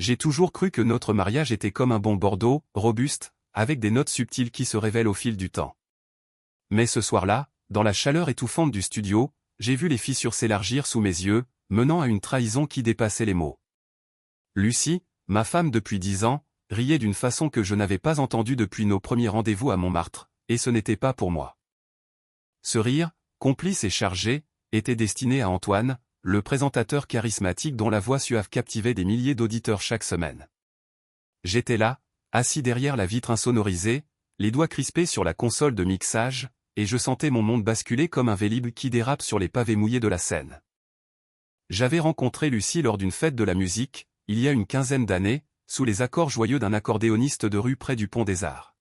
J'ai toujours cru que notre mariage était comme un bon Bordeaux, robuste, avec des notes subtiles qui se révèlent au fil du temps. Mais ce soir-là, dans la chaleur étouffante du studio, j'ai vu les fissures s'élargir sous mes yeux, menant à une trahison qui dépassait les mots. Lucie, ma femme depuis 10 ans, riait d'une façon que je n'avais pas entendue depuis nos premiers rendez-vous à Montmartre, et ce n'était pas pour moi. Ce rire, complice et chargé, était destiné à Antoine, le présentateur charismatique dont la voix suave captivait des milliers d'auditeurs chaque semaine. J'étais là, assis derrière la vitre insonorisée, les doigts crispés sur la console de mixage, et je sentais mon monde basculer comme un Vélib qui dérape sur les pavés mouillés de la Seine. J'avais rencontré Lucie lors d'une fête de la musique, il y a une quinzaine d'années, sous les accords joyeux d'un accordéoniste de rue près du Pont des Arts.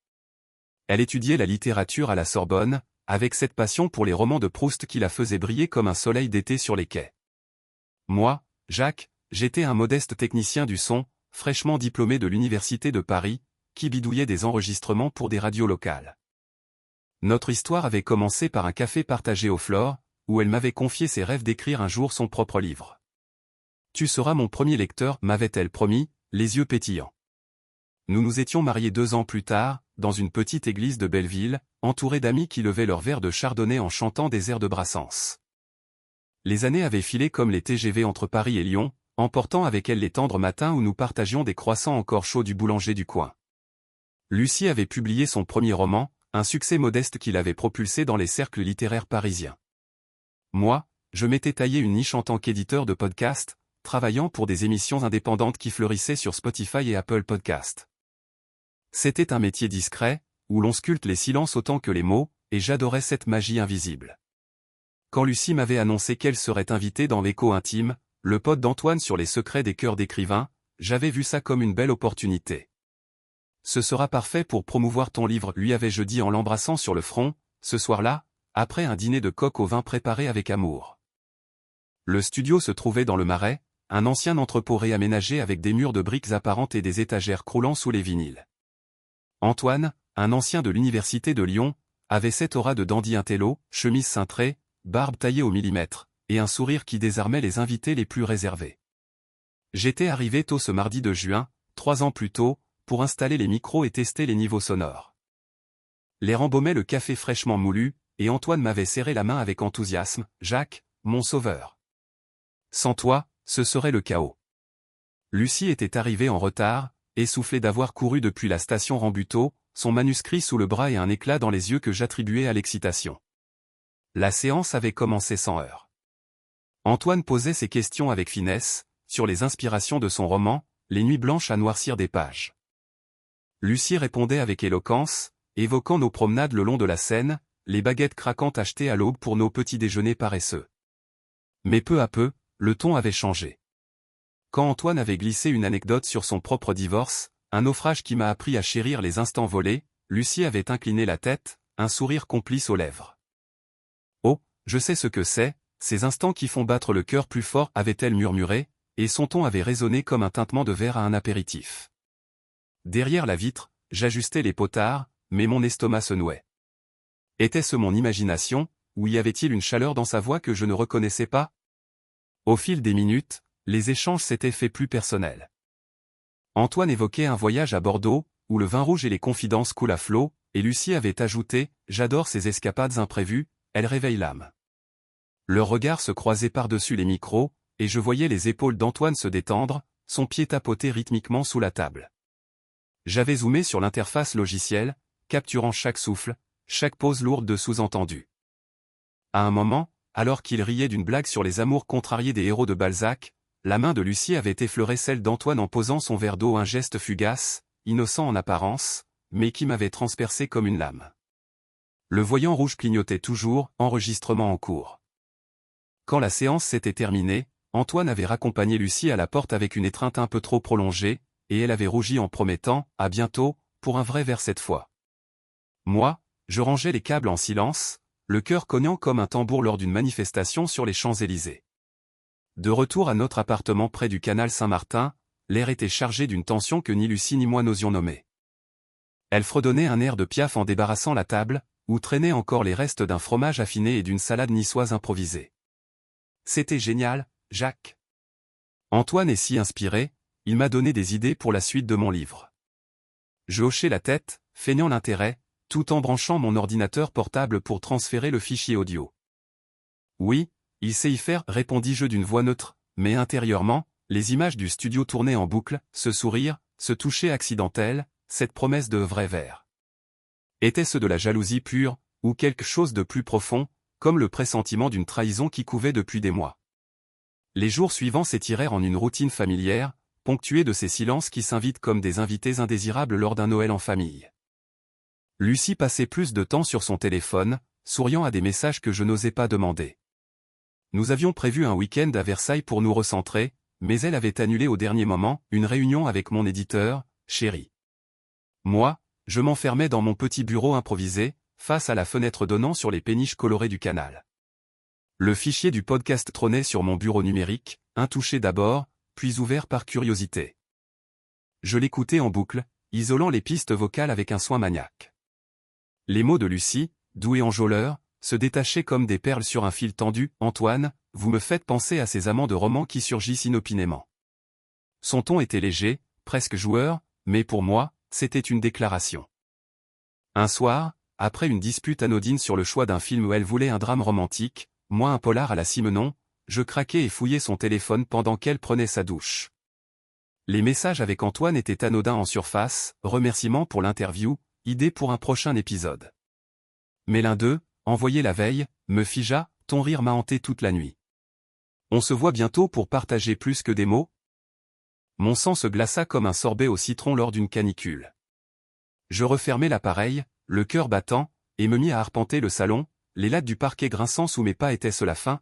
Elle étudiait la littérature à la Sorbonne, avec cette passion pour les romans de Proust qui la faisait briller comme un soleil d'été sur les quais. Moi, Jacques, j'étais un modeste technicien du son, fraîchement diplômé de l'Université de Paris, qui bidouillait des enregistrements pour des radios locales. Notre histoire avait commencé par un café partagé au Flore, où elle m'avait confié ses rêves d'écrire un jour son propre livre. « Tu seras mon premier lecteur », m'avait-elle promis, les yeux pétillants. Nous nous étions mariés 2 ans plus tard, dans une petite église de Belleville, entourés d'amis qui levaient leur verre de chardonnay en chantant des airs de Brassens. Les années avaient filé comme les TGV entre Paris et Lyon, emportant avec elles les tendres matins où nous partagions des croissants encore chauds du boulanger du coin. Lucie avait publié son premier roman, un succès modeste qui l'avait propulsé dans les cercles littéraires parisiens. Moi, je m'étais taillé une niche en tant qu'éditeur de podcasts, travaillant pour des émissions indépendantes qui fleurissaient sur Spotify et Apple Podcasts. C'était un métier discret, où l'on sculpte les silences autant que les mots, et j'adorais cette magie invisible. Quand Lucie m'avait annoncé qu'elle serait invitée dans l'Écho intime, le pod d'Antoine sur les secrets des cœurs d'écrivains, j'avais vu ça comme une belle opportunité. Ce sera parfait pour promouvoir ton livre, lui avais-je dit en l'embrassant sur le front, ce soir-là, après un dîner de coq au vin préparé avec amour. Le studio se trouvait dans le Marais, un ancien entrepôt réaménagé avec des murs de briques apparentes et des étagères croulant sous les vinyles. Antoine, un ancien de l'université de Lyon, avait cette aura de dandy intello, chemise cintrée, barbe taillée au millimètre, et un sourire qui désarmait les invités les plus réservés. J'étais arrivé tôt ce mardi de juin, 3 ans plus tôt, pour installer les micros et tester les niveaux sonores. L'air embaumait le café fraîchement moulu, et Antoine m'avait serré la main avec enthousiasme, « Jacques, mon sauveur. Sans toi, ce serait le chaos. » Lucie était arrivée en retard, essoufflée d'avoir couru depuis la station Rambuteau, son manuscrit sous le bras et un éclat dans les yeux que j'attribuais à l'excitation. La séance avait commencé sans heure. Antoine posait ses questions avec finesse, sur les inspirations de son roman, Les nuits blanches à noircir des pages. Lucie répondait avec éloquence, évoquant nos promenades le long de la Seine, les baguettes craquantes achetées à l'aube pour nos petits déjeuners paresseux. Mais peu à peu, le ton avait changé. Quand Antoine avait glissé une anecdote sur son propre divorce, un naufrage qui m'a appris à chérir les instants volés, Lucie avait incliné la tête, un sourire complice aux lèvres. « Oh, je sais ce que c'est, ces instants qui font battre le cœur plus fort » avait-elle murmuré, et son ton avait résonné comme un tintement de verre à un apéritif. Derrière la vitre, j'ajustais les potards, mais mon estomac se nouait. Était-ce mon imagination, ou y avait-il une chaleur dans sa voix que je ne reconnaissais pas? Au fil des minutes, les échanges s'étaient faits plus personnels. Antoine évoquait un voyage à Bordeaux, où le vin rouge et les confidences coulent à flot, et Lucie avait ajouté « J'adore ces escapades imprévues, elles réveillent l'âme. » Leurs regards se croisaient par-dessus les micros, et je voyais les épaules d'Antoine se détendre, son pied tapoter rythmiquement sous la table. J'avais zoomé sur l'interface logicielle, capturant chaque souffle, chaque pause lourde de sous-entendus. À un moment, alors qu'il riait d'une blague sur les amours contrariés des héros de Balzac, la main de Lucie avait effleuré celle d'Antoine en posant son verre d'eau, un geste fugace, innocent en apparence, mais qui m'avait transpercé comme une lame. Le voyant rouge clignotait toujours, enregistrement en cours. Quand la séance s'était terminée, Antoine avait raccompagné Lucie à la porte avec une étreinte un peu trop prolongée, et elle avait rougi en promettant « à bientôt », pour un vrai verre cette fois. Moi, je rangeais les câbles en silence, le cœur cognant comme un tambour lors d'une manifestation sur les Champs-Élysées. De retour à notre appartement près du canal Saint-Martin, l'air était chargé d'une tension que ni Lucie ni moi n'osions nommer. Elle fredonnait un air de Piaf en débarrassant la table, où traînaient encore les restes d'un fromage affiné et d'une salade niçoise improvisée. « C'était génial, Jacques. » Antoine est si inspiré, il m'a donné des idées pour la suite de mon livre. Je hochai la tête, feignant l'intérêt, tout en branchant mon ordinateur portable pour transférer le fichier audio. Oui, il sait y faire, répondis-je d'une voix neutre, mais intérieurement, les images du studio tournaient en boucle, ce sourire, ce toucher accidentel, cette promesse de vrai verre. Était-ce de la jalousie pure, ou quelque chose de plus profond, comme le pressentiment d'une trahison qui couvait depuis des mois? Les jours suivants s'étirèrent en une routine familière, ponctuée de ces silences qui s'invitent comme des invités indésirables lors d'un Noël en famille. Lucie passait plus de temps sur son téléphone, souriant à des messages que je n'osais pas demander. Nous avions prévu un week-end à Versailles pour nous recentrer, mais elle avait annulé au dernier moment une réunion avec mon éditeur, Chéri. Moi, je m'enfermais dans mon petit bureau improvisé, face à la fenêtre donnant sur les péniches colorées du canal. Le fichier du podcast trônait sur mon bureau numérique, intouché d'abord, puis ouvert par curiosité. Je l'écoutais en boucle, isolant les pistes vocales avec un soin maniaque. Les mots de Lucie, doux et enjôleurs, se détachaient comme des perles sur un fil tendu. Antoine, vous me faites penser à ces amants de romans qui surgissent inopinément. Son ton était léger, presque joueur, mais pour moi, c'était une déclaration. Un soir, après une dispute anodine sur le choix d'un film où elle voulait un drame romantique, moi un polar à la Simenon, je craquais et fouillais son téléphone pendant qu'elle prenait sa douche. Les messages avec Antoine étaient anodins en surface, remerciements pour l'interview, idées pour un prochain épisode. Mais l'un d'eux, envoyé la veille, me figea, ton rire m'a hanté toute la nuit. On se voit bientôt pour partager plus que des mots? Mon sang se glaça comme un sorbet au citron lors d'une canicule. Je refermai l'appareil, le cœur battant, et me mis à arpenter le salon, les lattes du parquet grinçant sous mes pas. Était-ce la fin?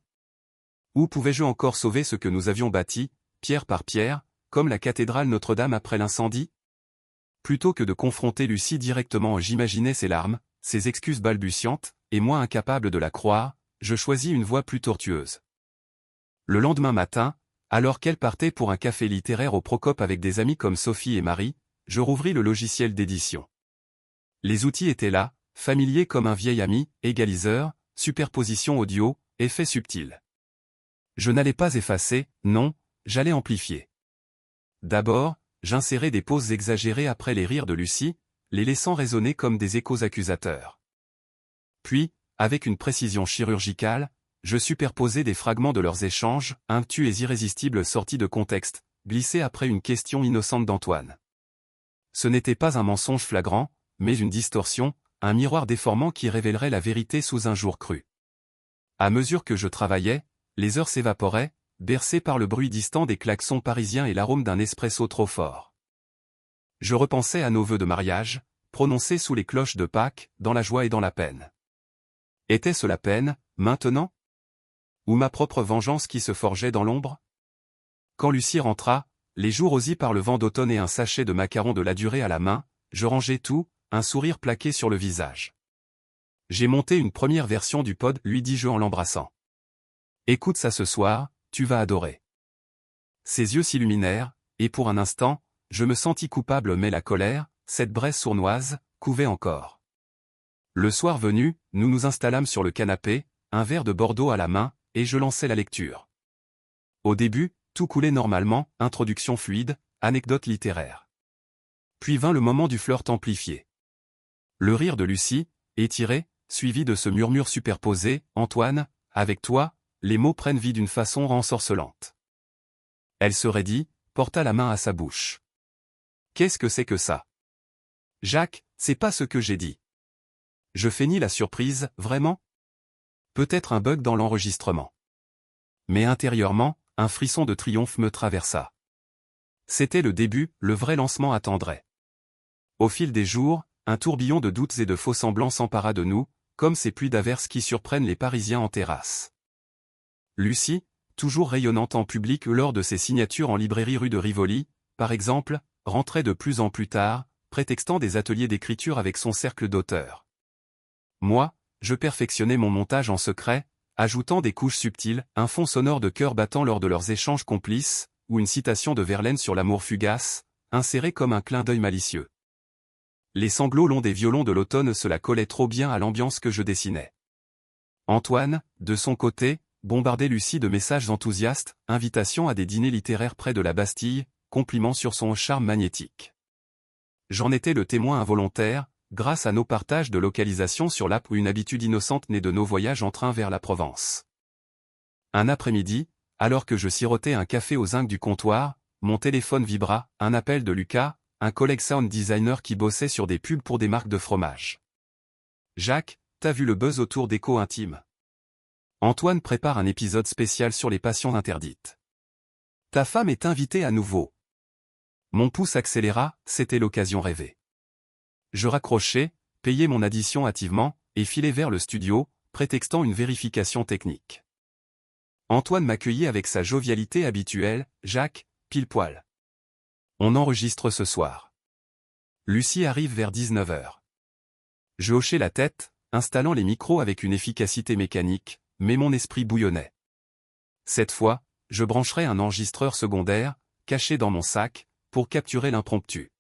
Où pouvais-je encore sauver ce que nous avions bâti, pierre par pierre, comme la cathédrale Notre-Dame après l'incendie? Plutôt que de confronter Lucie directement, j'imaginais ses larmes, ses excuses balbutiantes, et moi incapable de la croire, je choisis une voie plus tortueuse. Le lendemain matin, alors qu'elle partait pour un café littéraire au Procope avec des amis comme Sophie et Marie, je rouvris le logiciel d'édition. Les outils étaient là, familiers comme un vieil ami, égaliseur, superposition audio, effet subtil. Je n'allais pas effacer, non, j'allais amplifier. D'abord, j'insérais des pauses exagérées après les rires de Lucie, les laissant résonner comme des échos accusateurs. Puis, avec une précision chirurgicale, je superposais des fragments de leurs échanges, intus et irrésistibles sortis de contexte, glissés après une question innocente d'Antoine. Ce n'était pas un mensonge flagrant, mais une distorsion, un miroir déformant qui révélerait la vérité sous un jour cru. À mesure que je travaillais, les heures s'évaporaient, bercées par le bruit distant des klaxons parisiens et l'arôme d'un espresso trop fort. Je repensais à nos vœux de mariage, prononcés sous les cloches de Pâques, dans la joie et dans la peine. Était-ce la peine, maintenant? Ou ma propre vengeance qui se forgeait dans l'ombre? Quand Lucie rentra, les joues rosies par le vent d'automne et un sachet de macarons de la durée à la main, je rangeais tout, un sourire plaqué sur le visage. J'ai monté une première version du pod, lui dis-je en l'embrassant. Écoute ça ce soir, tu vas adorer. Ses yeux s'illuminèrent, et pour un instant, je me sentis coupable mais la colère, cette braise sournoise, couvait encore. Le soir venu, nous nous installâmes sur le canapé, un verre de Bordeaux à la main, et je lançai la lecture. Au début, tout coulait normalement, introduction fluide, anecdote littéraire. Puis vint le moment du flirt amplifié. Le rire de Lucie, étiré, suivi de ce murmure superposé, Antoine, avec toi, les mots prennent vie d'une façon ensorcelante. Elle se raidit, porta la main à sa bouche. Qu'est-ce que c'est que ça? Jacques, c'est pas ce que j'ai dit. Je feignis la surprise, vraiment? Peut-être un bug dans l'enregistrement. Mais intérieurement, un frisson de triomphe me traversa. C'était le début, le vrai lancement attendrait. Au fil des jours, un tourbillon de doutes et de faux-semblants s'empara de nous, comme ces pluies d'averses qui surprennent les Parisiens en terrasse. Lucie, toujours rayonnante en public lors de ses signatures en librairie rue de Rivoli, par exemple, rentrait de plus en plus tard, prétextant des ateliers d'écriture avec son cercle d'auteurs. Moi, je perfectionnais mon montage en secret, ajoutant des couches subtiles, un fond sonore de cœur battant lors de leurs échanges complices, ou une citation de Verlaine sur l'amour fugace, insérée comme un clin d'œil malicieux. Les sanglots longs des violons de l'automne se la collaient trop bien à l'ambiance que je dessinais. Antoine, de son côté, bombardait Lucie de messages enthousiastes, invitations à des dîners littéraires près de la Bastille, compliment sur son charme magnétique. J'en étais le témoin involontaire, grâce à nos partages de localisation sur l'app ou une habitude innocente née de nos voyages en train vers la Provence. Un après-midi, alors que je sirotais un café au zinc du comptoir, mon téléphone vibra, un appel de Lucas, un collègue sound designer qui bossait sur des pubs pour des marques de fromage. « Jacques, t'as vu le buzz autour d'Eco Intime ? Antoine prépare un épisode spécial sur les passions interdites. Ta femme est invitée à nouveau. » Mon pouce accéléra, c'était l'occasion rêvée. Je raccrochai, payai mon addition hâtivement, et filai vers le studio, prétextant une vérification technique. Antoine m'accueillit avec sa jovialité habituelle, « Jacques, pile poil. On enregistre ce soir. » Lucie arrive vers 19h. Je hochai la tête, installant les micros avec une efficacité mécanique, mais mon esprit bouillonnait. Cette fois, je brancherai un enregistreur secondaire, caché dans mon sac, pour capturer l'impromptu.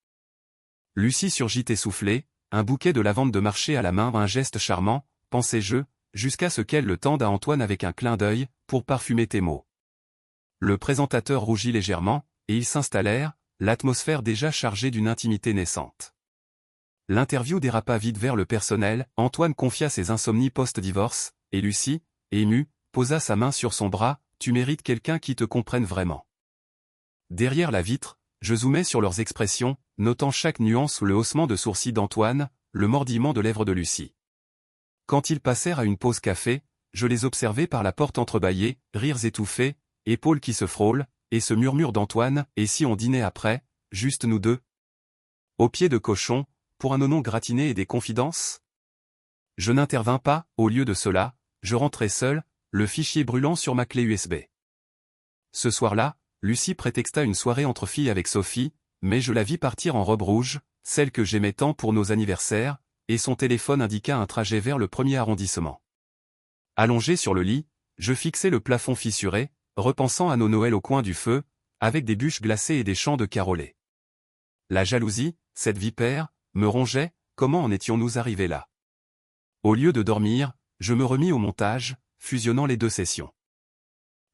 Lucie surgit essoufflée, un bouquet de lavande de marché à la main, un geste charmant, pensais-je, jusqu'à ce qu'elle le tende à Antoine avec un clin d'œil, pour parfumer tes mots. Le présentateur rougit légèrement, et ils s'installèrent, l'atmosphère déjà chargée d'une intimité naissante. L'interview dérapa vite vers le personnel, Antoine confia ses insomnies post-divorce, et Lucie, émue, posa sa main sur son bras, « Tu mérites quelqu'un qui te comprenne vraiment. » Derrière la vitre, je zoomais sur leurs expressions, notant chaque nuance ou le haussement de sourcils d'Antoine, le mordillement de lèvres de Lucie. Quand ils passèrent à une pause café, je les observai par la porte entrebâillée, rires étouffés, épaules qui se frôlent, et ce murmure d'Antoine, « Et si on dînait après, juste nous deux ? Au pied de cochon, pour un oignon gratiné et des confidences ?» Je n'intervins pas, au lieu de cela, je rentrai seul, le fichier brûlant sur ma clé USB. Ce soir-là, Lucie prétexta une soirée entre filles avec Sophie, mais je la vis partir en robe rouge, celle que j'aimais tant pour nos anniversaires, et son téléphone indiqua un trajet vers le 1er arrondissement. Allongé sur le lit, je fixai le plafond fissuré, repensant à nos Noëls au coin du feu, avec des bûches glacées et des chants de carolés. La jalousie, cette vipère, me rongeait, comment en étions-nous arrivés là? Au lieu de dormir, je me remis au montage, fusionnant les deux sessions.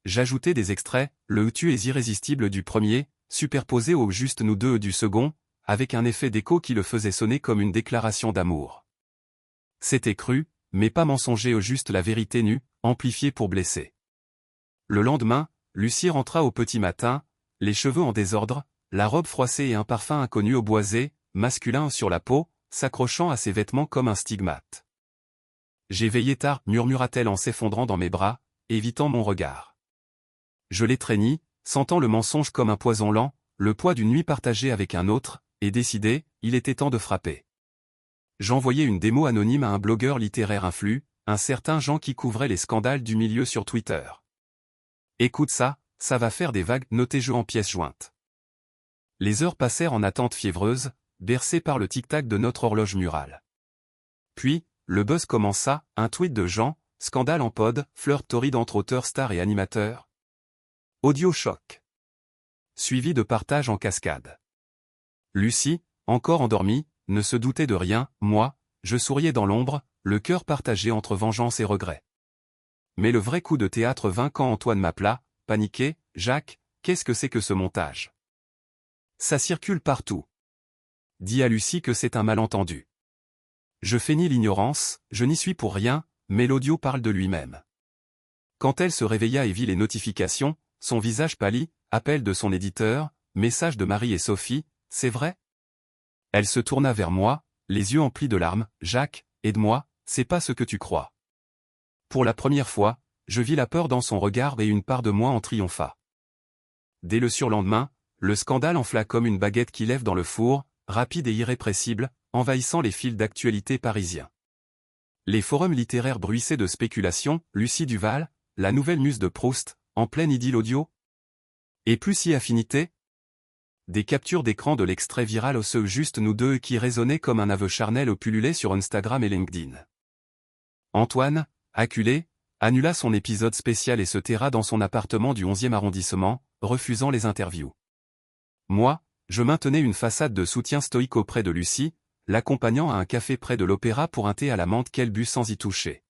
J'ajoutais des extraits, le tu es irrésistible du premier, superposé au juste nous deux du second, avec un effet d'écho qui le faisait sonner comme une déclaration d'amour. C'était cru, mais pas mensonger, au juste la vérité nue, amplifiée pour blesser. Le lendemain, Lucie rentra au petit matin, les cheveux en désordre, la robe froissée et un parfum inconnu au boisé, masculin sur la peau, s'accrochant à ses vêtements comme un stigmate. J'ai veillé tard, murmura-t-elle en s'effondrant dans mes bras, évitant mon regard. Je l'étreignis, sentant le mensonge comme un poison lent, le poids d'une nuit partagée avec un autre, et décidé, il était temps de frapper. J'envoyai une démo anonyme à un blogueur littéraire influ, un certain Jean qui couvrait les scandales du milieu sur Twitter. Écoute ça, ça va faire des vagues, notai-je en pièces jointes. Les heures passèrent en attente fiévreuse, bercées par le tic-tac de notre horloge murale. Puis, le buzz commença, un tweet de Jean, scandale en pod, flirt torride entre auteurs stars et animateurs. Audio choc. Suivi de partages en cascade. Lucie, encore endormie, ne se doutait de rien, moi, je souriais dans l'ombre, le cœur partagé entre vengeance et regret. Mais le vrai coup de théâtre vint quand Antoine m'appela, paniqué, « Jacques, qu'est-ce que c'est que ce montage ? Ça circule partout. » Dis à Lucie que c'est un malentendu. Je feignis l'ignorance, je n'y suis pour rien, mais l'audio parle de lui-même. Quand elle se réveilla et vit les notifications, son visage pâlit, appel de son éditeur, message de Marie et Sophie, c'est vrai ? Elle se tourna vers moi, les yeux emplis de larmes, « Jacques, aide-moi, c'est pas ce que tu crois. » Pour la première fois, je vis la peur dans son regard et une part de moi en triompha. Dès le surlendemain, le scandale enfla comme une baguette qui lève dans le four, rapide et irrépressible, envahissant les fils d'actualité parisiens. Les forums littéraires bruissaient de spéculations, Lucie Duval, la nouvelle muse de Proust, en pleine idylle audio. Et plus si affinité ? Des captures d'écran de l'extrait viral au ce juste nous deux qui résonnait comme un aveu charnel au pullulé sur Instagram et LinkedIn. Antoine, acculé, annula son épisode spécial et se terra dans son appartement du 11e arrondissement, refusant les interviews. Moi, je maintenais une façade de soutien stoïque auprès de Lucie, l'accompagnant à un café près de l'opéra pour un thé à la menthe qu'elle but sans y toucher.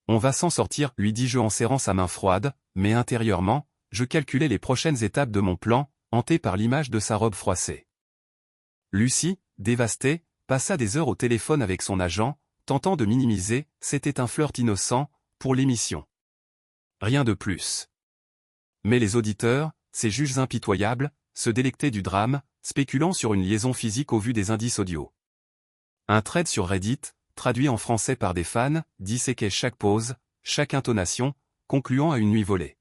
On va s'en sortir, lui dis-je en serrant sa main froide, mais intérieurement, je calculais les prochaines étapes de mon plan, hantée par l'image de sa robe froissée. Lucie, dévastée, passa des heures au téléphone avec son agent, tentant de minimiser, c'était un flirt innocent, pour l'émission. Rien de plus. Mais les auditeurs, ces juges impitoyables, se délectaient du drame, spéculant sur une liaison physique au vu des indices audio. Un thread sur Reddit, traduit en français par des fans, disséquait chaque pause, chaque intonation, concluant à une nuit volée.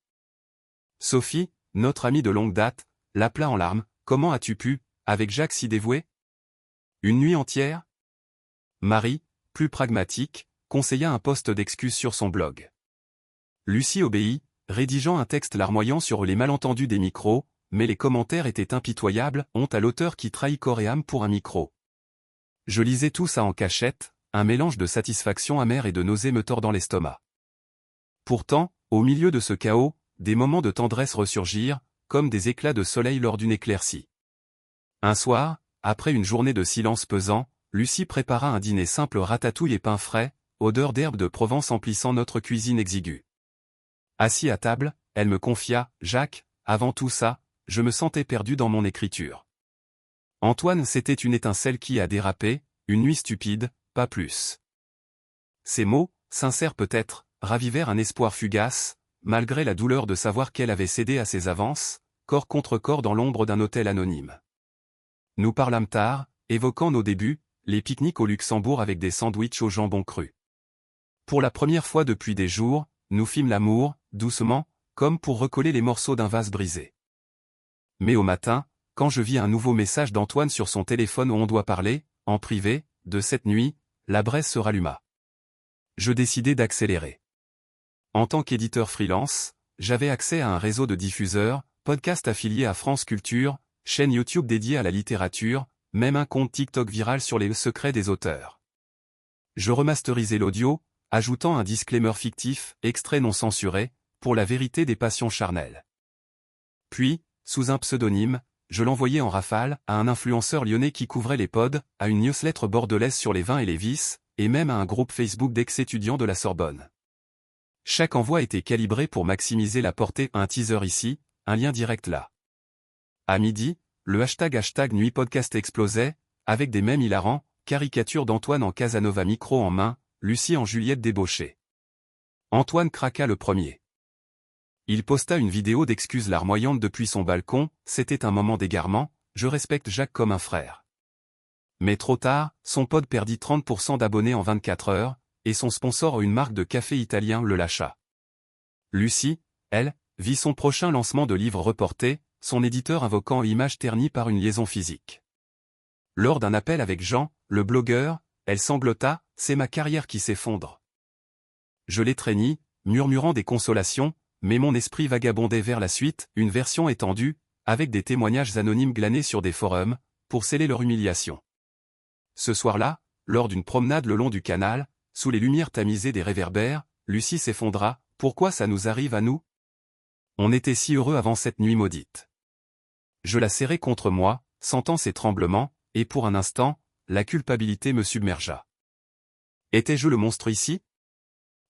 Sophie, notre amie de longue date, l'appela en larmes. « Comment as-tu pu, avec Jacques si dévoué ? Une nuit entière ?» Marie, plus pragmatique, conseilla un post d'excuses sur son blog. Lucie obéit, rédigeant un texte larmoyant sur les malentendus des micros, mais les commentaires étaient impitoyables, honte à l'auteur qui trahit corps et âme pour un micro. Je lisais tout ça en cachette, un mélange de satisfaction amère et de nausée me tordant l'estomac. Pourtant, au milieu de ce chaos, des moments de tendresse ressurgirent, comme des éclats de soleil lors d'une éclaircie. Un soir, après une journée de silence pesant, Lucie prépara un dîner simple ratatouille et pain frais, odeur d'herbe de Provence emplissant notre cuisine exiguë. Assis à table, elle me confia, « Jacques, avant tout ça, je me sentais perdu dans mon écriture. Antoine, c'était une étincelle qui a dérapé, une nuit stupide, pas plus. » Ces mots, sincères peut-être, ravivèrent un espoir fugace, malgré la douleur de savoir qu'elle avait cédé à ses avances, corps contre corps dans l'ombre d'un hôtel anonyme. Nous parlâmes tard, évoquant nos débuts, les pique-niques au Luxembourg avec des sandwichs au jambon cru. Pour la première fois depuis des jours, nous fîmes l'amour, doucement, comme pour recoller les morceaux d'un vase brisé. Mais au matin, quand je vis un nouveau message d'Antoine sur son téléphone où on doit parler, en privé, de cette nuit, la braise se ralluma. Je décidai d'accélérer. En tant qu'éditeur freelance, j'avais accès à un réseau de diffuseurs, podcasts affiliés à France Culture, chaîne YouTube dédiée à la littérature, même un compte TikTok viral sur les secrets des auteurs. Je remasterisai l'audio, ajoutant un disclaimer fictif, extrait non censuré, pour la vérité des passions charnelles. Puis, sous un pseudonyme, je l'envoyai en rafale à un influenceur lyonnais qui couvrait les pods, à une newsletter bordelaise sur les vins et les vices, et même à un groupe Facebook d'ex-étudiants de la Sorbonne. Chaque envoi était calibré pour maximiser la portée, un teaser ici, un lien direct là. À midi, le hashtag Nuit Podcast explosait, avec des mèmes hilarants, caricatures d'Antoine en Casanova micro en main, Lucie en Juliette débauchée. Antoine craqua le premier. Il posta une vidéo d'excuses larmoyantes depuis son balcon, c'était un moment d'égarement, je respecte Jacques comme un frère. Mais trop tard, son pod perdit 30% d'abonnés en 24 heures, et son sponsor, une marque de café italien, le lâcha. Lucie, elle, vit son prochain lancement de livre reporté, son éditeur invoquant l'image ternie par une liaison physique. Lors d'un appel avec Jean, le blogueur, elle sanglota, « C'est ma carrière qui s'effondre. » Je l'étreignis, murmurant des consolations, mais mon esprit vagabondait vers la suite, une version étendue, avec des témoignages anonymes glanés sur des forums, pour sceller leur humiliation. Ce soir-là, lors d'une promenade le long du canal, sous les lumières tamisées des réverbères, Lucie s'effondra, « Pourquoi ça nous arrive à nous ? On était si heureux avant cette nuit maudite. » Je la serrai contre moi, sentant ses tremblements, et pour un instant, la culpabilité me submergea. Étais-je le monstre ici ?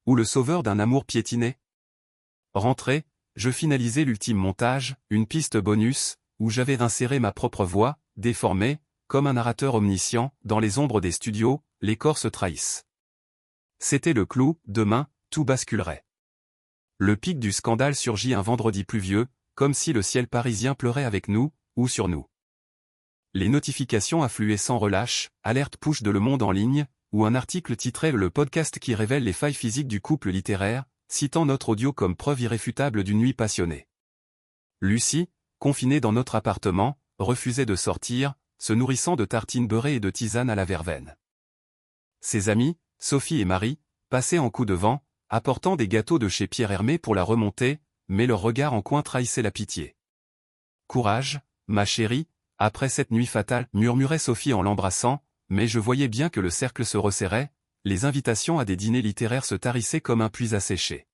Ou le sauveur d'un amour piétiné ? Rentré, je finalisai l'ultime montage, une piste bonus, où j'avais inséré ma propre voix, déformée, comme un narrateur omniscient, dans les ombres des studios, les corps se trahissent. C'était le clou, demain, tout basculerait. Le pic du scandale surgit un vendredi pluvieux, comme si le ciel parisien pleurait avec nous, ou sur nous. Les notifications affluaient sans relâche, alerte push de Le Monde en ligne, où un article titrait « Le podcast qui révèle les failles physiques du couple littéraire », citant notre audio comme preuve irréfutable d'une nuit passionnée. Lucie, confinée dans notre appartement, refusait de sortir, se nourrissant de tartines beurrées et de tisanes à la verveine. Ses amis, Sophie et Marie, passaient en coup de vent, apportant des gâteaux de chez Pierre Hermé pour la remontée, mais leur regard en coin trahissait la pitié. « Courage, ma chérie, après cette nuit fatale, » murmurait Sophie en l'embrassant, mais je voyais bien que le cercle se resserrait, les invitations à des dîners littéraires se tarissaient comme un puits asséché.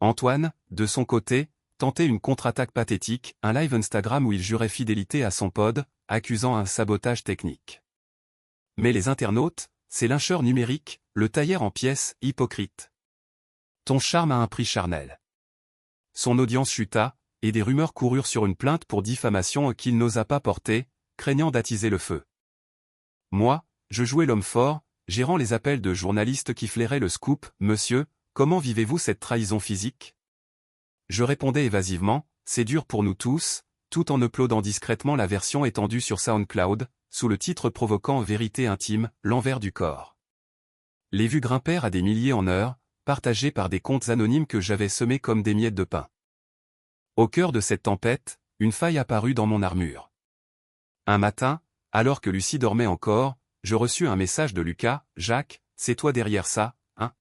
Antoine, de son côté, tentait une contre-attaque pathétique, un live Instagram où il jurait fidélité à son pod, accusant un sabotage technique. Mais les internautes, ces lyncheurs numériques, le taillèrent en pièces, hypocrite. Ton charme a un prix charnel. Son audience chuta, et des rumeurs coururent sur une plainte pour diffamation qu'il n'osa pas porter, craignant d'attiser le feu. Moi, je jouais l'homme fort, gérant les appels de journalistes qui flairaient le scoop. « Monsieur, comment vivez-vous cette trahison physique ?» Je répondais évasivement, « C'est dur pour nous tous », tout en uploadant discrètement la version étendue sur SoundCloud, sous le titre provoquant « Vérité intime, l'envers du corps ». Les vues grimpèrent à des milliers en heure, partagées par des comptes anonymes que j'avais semés comme des miettes de pain. Au cœur de cette tempête, une faille apparut dans mon armure. Un matin, alors que Lucie dormait encore, je reçus un message de Lucas. « Jacques, c'est toi derrière ça, hein?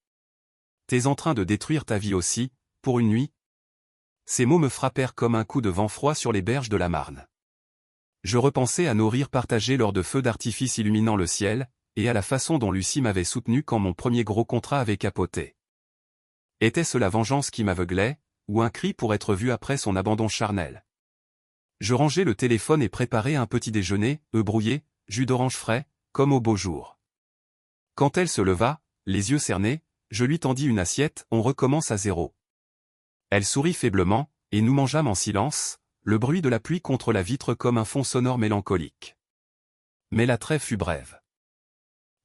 T'es en train de détruire ta vie aussi, pour une nuit ?» Ces mots me frappèrent comme un coup de vent froid sur les berges de la Marne. Je repensais à nos rires partagés lors de feux d'artifice illuminant le ciel, et à la façon dont Lucie m'avait soutenu quand mon premier gros contrat avait capoté. Était-ce la vengeance qui m'aveuglait, ou un cri pour être vu après son abandon charnel? Je rangeai le téléphone et préparai un petit déjeuner, œufs brouillés, jus d'orange frais, comme au beau jour. Quand elle se leva, les yeux cernés, je lui tendis une assiette. « On recommence à zéro. » Elle sourit faiblement, et nous mangeâmes en silence, le bruit de la pluie contre la vitre comme un fond sonore mélancolique. Mais la trêve fut brève.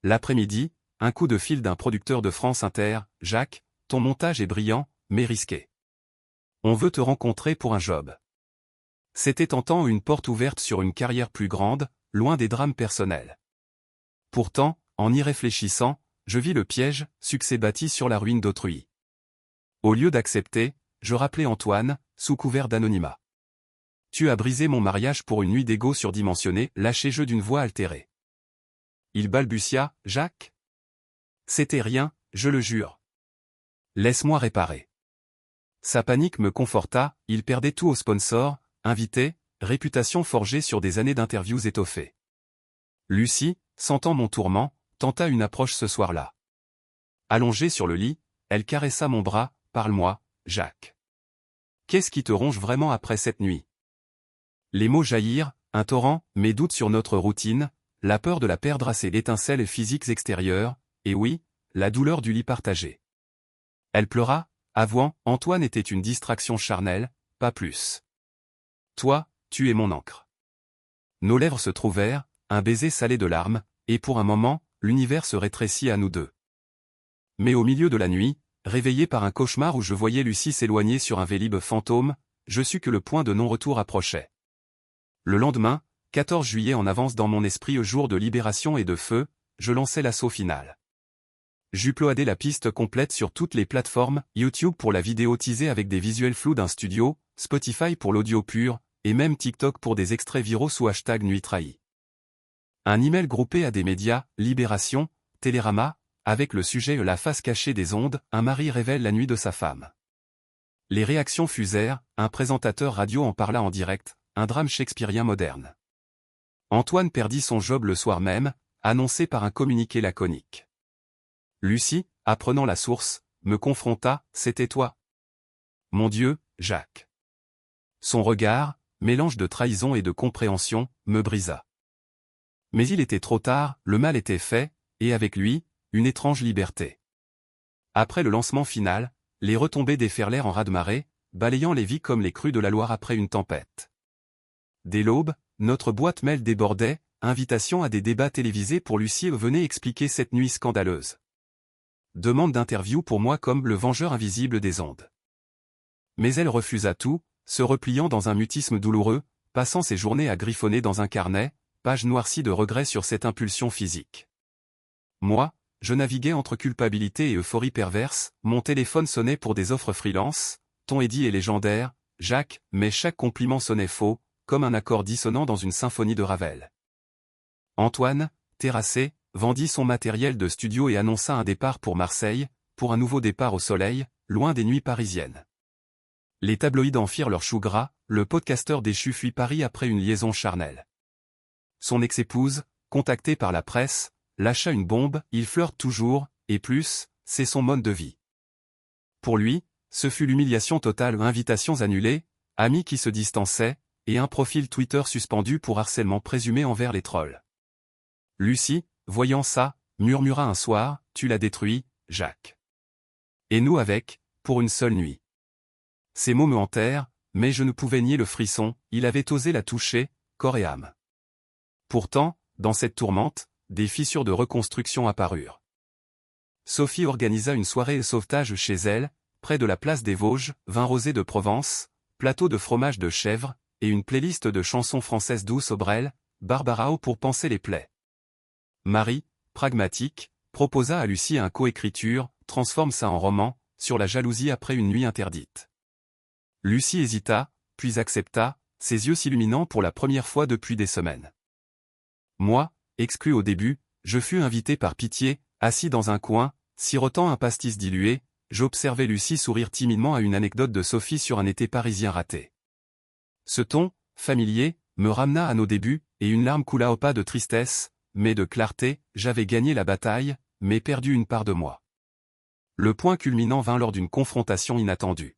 L'après-midi, un coup de fil d'un producteur de France Inter. « Jacques, ton montage est brillant, mais risqué. On veut te rencontrer pour un job. » C'était tentant, une porte ouverte sur une carrière plus grande, loin des drames personnels. Pourtant, en y réfléchissant, je vis le piège, succès bâti sur la ruine d'autrui. Au lieu d'accepter, je rappelai Antoine, sous couvert d'anonymat. « Tu as brisé mon mariage pour une nuit d'ego surdimensionné. » Lâché-je d'une voix altérée. Il balbutia. « Jacques ? C'était rien, je le jure. Laisse-moi réparer. » Sa panique me conforta, il perdait tout aux sponsors, invités, réputation forgée sur des années d'interviews étoffées. Lucie, sentant mon tourment, tenta une approche ce soir-là. Allongée sur le lit, elle caressa mon bras. « Parle-moi, Jacques. Qu'est-ce qui te ronge vraiment après cette nuit ?» Les mots jaillirent, un torrent, mes doutes sur notre routine, la peur de la perdre à ses étincelles physiques extérieures, et oui, la douleur du lit partagé. Elle pleura, avouant, Antoine était une distraction charnelle, pas plus. Toi, tu es mon encre. Nos lèvres se trouvèrent, un baiser salé de larmes, et pour un moment, l'univers se rétrécit à nous deux. Mais au milieu de la nuit, réveillé par un cauchemar où je voyais Lucie s'éloigner sur un Vélib fantôme, je sus que le point de non-retour approchait. Le lendemain, 14 juillet en avance dans mon esprit, au jour de libération et de feu, je lançai l'assaut final. J'uploadai la piste complète sur toutes les plateformes, YouTube pour la vidéo teasée avec des visuels flous d'un studio, Spotify pour l'audio pur, et même TikTok pour des extraits viraux sous hashtag Nuit Trahie. Un email groupé à des médias, Libération, Télérama, avec le sujet « La face cachée des ondes, un mari révèle la nuit de sa femme ». Les réactions fusèrent, un présentateur radio en parla en direct, un drame shakespearien moderne. Antoine perdit son job le soir même, annoncé par un communiqué laconique. Lucie, apprenant la source, me confronta. « C'était toi. Mon Dieu, Jacques. » Son regard, mélange de trahison et de compréhension, me brisa. Mais il était trop tard, le mal était fait, et avec lui, une étrange liberté. Après le lancement final, les retombées déferlèrent en raz-de-marée, balayant les vies comme les crues de la Loire après une tempête. Dès l'aube, notre boîte mail débordait, invitation à des débats télévisés pour Lucie. Venez expliquer cette nuit scandaleuse. Demande d'interview pour moi comme le vengeur invisible des ondes. Mais elle refusa tout, se repliant dans un mutisme douloureux, passant ses journées à griffonner dans un carnet, page noircie de regrets sur cette impulsion physique. Moi, je naviguais entre culpabilité et euphorie perverse, mon téléphone sonnait pour des offres freelance, ton Eddy est légendaire, Jacques, mais chaque compliment sonnait faux, comme un accord dissonant dans une symphonie de Ravel. Antoine, terrassé, vendit son matériel de studio et annonça un départ pour Marseille, pour un nouveau départ au soleil, loin des nuits parisiennes. Les tabloïds en firent leur chou gras, le podcasteur déchu fuit Paris après une liaison charnelle. Son ex-épouse, contactée par la presse, lâcha une bombe. Il flirte toujours, et plus, c'est son mode de vie. Pour lui, ce fut l'humiliation totale, invitations annulées, amis qui se distançaient, et un profil Twitter suspendu pour harcèlement présumé envers les trolls. Lucie, voyant ça, murmura un soir, tu l'as détruit, Jacques. Et nous avec, pour une seule nuit. Ces mots me hantèrent, mais je ne pouvais nier le frisson, il avait osé la toucher, corps et âme. Pourtant, dans cette tourmente, des fissures de reconstruction apparurent. Sophie organisa une soirée sauvetage chez elle, près de la place des Vosges, vin rosé de Provence, plateau de fromage de chèvre, et une playlist de chansons françaises douces au Brel, Barbarao pour panser les plaies. Marie, pragmatique, proposa à Lucie un coécriture, transforme ça en roman, sur la jalousie après une nuit interdite. Lucie hésita, puis accepta, ses yeux s'illuminant pour la première fois depuis des semaines. Moi, exclu au début, je fus invité par pitié, assis dans un coin, sirotant un pastis dilué, j'observais Lucie sourire timidement à une anecdote de Sophie sur un été parisien raté. Ce ton, familier, me ramena à nos débuts, et une larme coula au pas de tristesse, mais de clarté, j'avais gagné la bataille, mais perdu une part de moi. Le point culminant vint lors d'une confrontation inattendue.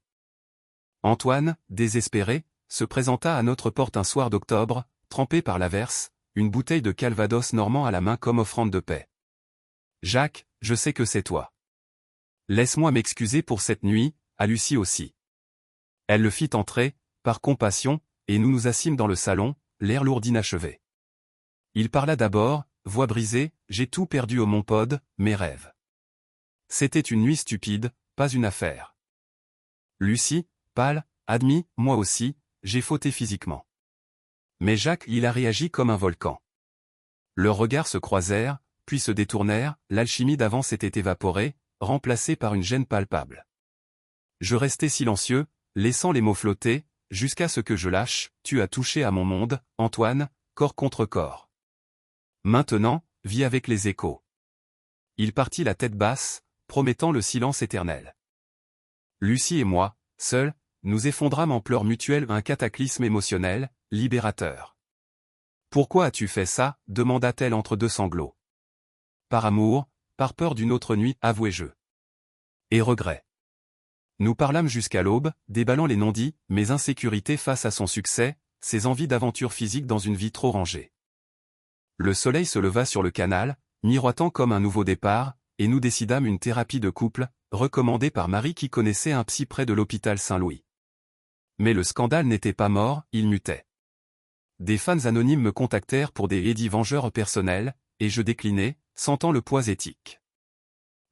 Antoine, désespéré, se présenta à notre porte un soir d'octobre, trempé par l'averse, une bouteille de calvados normand à la main comme offrande de paix. « Jacques, je sais que c'est toi. Laisse-moi m'excuser pour cette nuit, à Lucie aussi. » Elle le fit entrer, par compassion, et nous nous assîmes dans le salon, l'air lourd d'inachevé. Il parla d'abord, voix brisée, « J'ai tout perdu au Montpod, mes rêves. C'était une nuit stupide, pas une affaire. » Lucie, pâle, admis, moi aussi, j'ai fauté physiquement. Mais Jacques, il a réagi comme un volcan. Leurs regards se croisèrent, puis se détournèrent, l'alchimie d'avant s'était évaporée, remplacée par une gêne palpable. Je restai silencieux, laissant les mots flotter, jusqu'à ce que je lâche, « Tu as touché à mon monde, Antoine, corps contre corps. Maintenant, vis avec les échos. » Il partit la tête basse, promettant le silence éternel. Lucie et moi, seuls, nous effondrâmes en pleurs mutuels un cataclysme émotionnel, libérateur. « Pourquoi as-tu fait ça ?» demanda-t-elle entre deux sanglots. « Par amour, par peur d'une autre nuit, avouai-je. Et regret. » Nous parlâmes jusqu'à l'aube, déballant les non-dits, mes insécurités face à son succès, ses envies d'aventure physique dans une vie trop rangée. Le soleil se leva sur le canal, miroitant comme un nouveau départ, et nous décidâmes une thérapie de couple, recommandée par Marie qui connaissait un psy près de l'hôpital Saint-Louis. Mais le scandale n'était pas mort, il mutait. Des fans anonymes me contactèrent pour des Eddie vengeurs personnels, et je déclinai, sentant le poids éthique.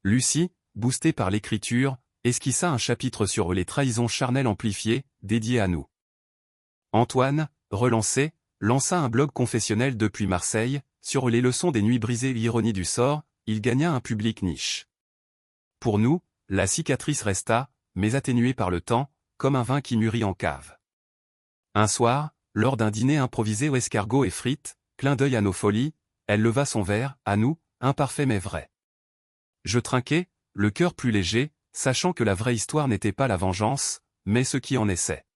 Lucie, boostée par l'écriture, esquissa un chapitre sur les trahisons charnelles amplifiées, dédié à nous. Antoine, relancé, lança un blog confessionnel depuis Marseille, sur les leçons des nuits brisées et l'ironie du sort, il gagna un public niche. Pour nous, la cicatrice resta, mais atténuée par le temps, comme un vin qui mûrit en cave. Un soir, lors d'un dîner improvisé aux escargots et frites, clin d'œil à nos folies, elle leva son verre, à nous, imparfait mais vrai. Je trinquai, le cœur plus léger, sachant que la vraie histoire n'était pas la vengeance, mais ce qui en essaie.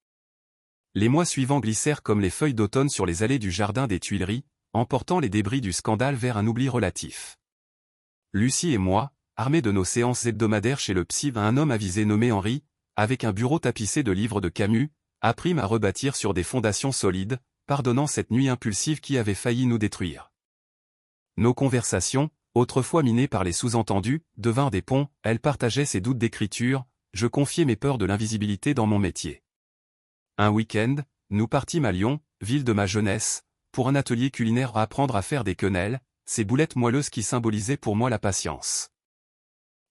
Les mois suivants glissèrent comme les feuilles d'automne sur les allées du jardin des Tuileries, emportant les débris du scandale vers un oubli relatif. Lucie et moi, armés de nos séances hebdomadaires chez le psy, un homme avisé nommé Henri, avec un bureau tapissé de livres de Camus, apprîmes à rebâtir sur des fondations solides, pardonnant cette nuit impulsive qui avait failli nous détruire. Nos conversations, autrefois minées par les sous-entendus, devinrent des ponts, elle partageait ses doutes d'écriture, je confiais mes peurs de l'invisibilité dans mon métier. Un week-end, nous partîmes à Lyon, ville de ma jeunesse, pour un atelier culinaire à apprendre à faire des quenelles, ces boulettes moelleuses qui symbolisaient pour moi la patience.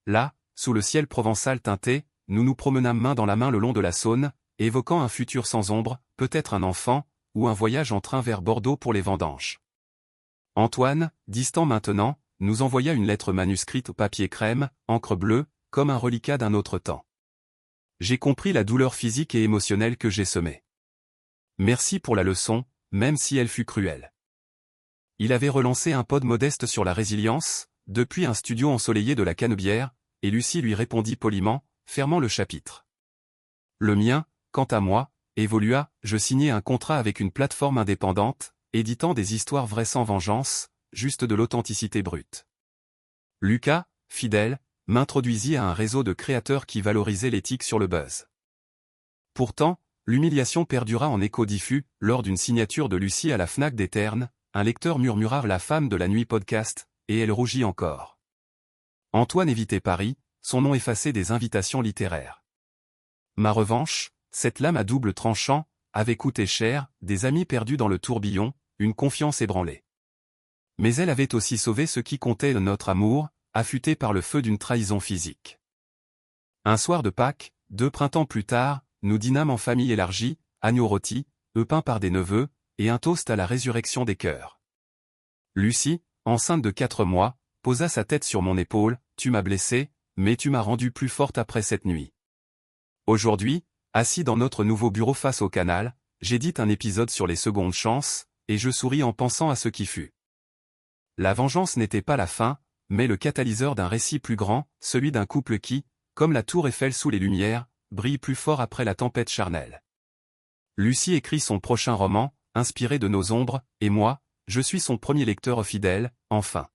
Là, sous le ciel provençal teinté, nous nous promenâmes main dans la main le long de la Saône, évoquant un futur sans ombre, peut-être un enfant, ou un voyage en train vers Bordeaux pour les vendanges. Antoine, distant maintenant, nous envoya une lettre manuscrite au papier crème, encre bleue, comme un reliquat d'un autre temps. J'ai compris la douleur physique et émotionnelle que j'ai semée. Merci pour la leçon, même si elle fut cruelle. Il avait relancé un pod modeste sur la résilience, depuis un studio ensoleillé de la Canebière, et Lucie lui répondit poliment, fermant le chapitre. Le mien, quant à moi, évolua, je signai un contrat avec une plateforme indépendante, éditant des histoires vraies sans vengeance, juste de l'authenticité brute. Lucas, fidèle, m'introduisit à un réseau de créateurs qui valorisait l'éthique sur le buzz. Pourtant, l'humiliation perdura en écho diffus, lors d'une signature de Lucie à la Fnac des Ternes, un lecteur murmura « La femme de la nuit podcast », et elle rougit encore. Antoine évitait Paris, son nom effacé des invitations littéraires. Ma revanche, Cette lame à double tranchant avait coûté cher, des amis perdus dans le tourbillon, une confiance ébranlée. Mais elle avait aussi sauvé ce qui comptait, notre amour, affûté par le feu d'une trahison physique. Un soir de Pâques, 2 printemps plus tard, nous dînâmes en famille élargie, agneau rôti, œufs peints par des neveux, et un toast à la résurrection des cœurs. Lucie, enceinte de 4 mois, posa sa tête sur mon épaule, « Tu m'as blessée, mais tu m'as rendue plus forte après cette nuit. » Aujourd'hui, assis dans notre nouveau bureau face au canal, j'édite un épisode sur les secondes chances, et je souris en pensant à ce qui fut. La vengeance n'était pas la fin, mais le catalyseur d'un récit plus grand, celui d'un couple qui, comme la tour Eiffel sous les lumières, brille plus fort après la tempête charnelle. Lucie écrit son prochain roman, inspiré de nos ombres, et moi, je suis son premier lecteur fidèle, enfin.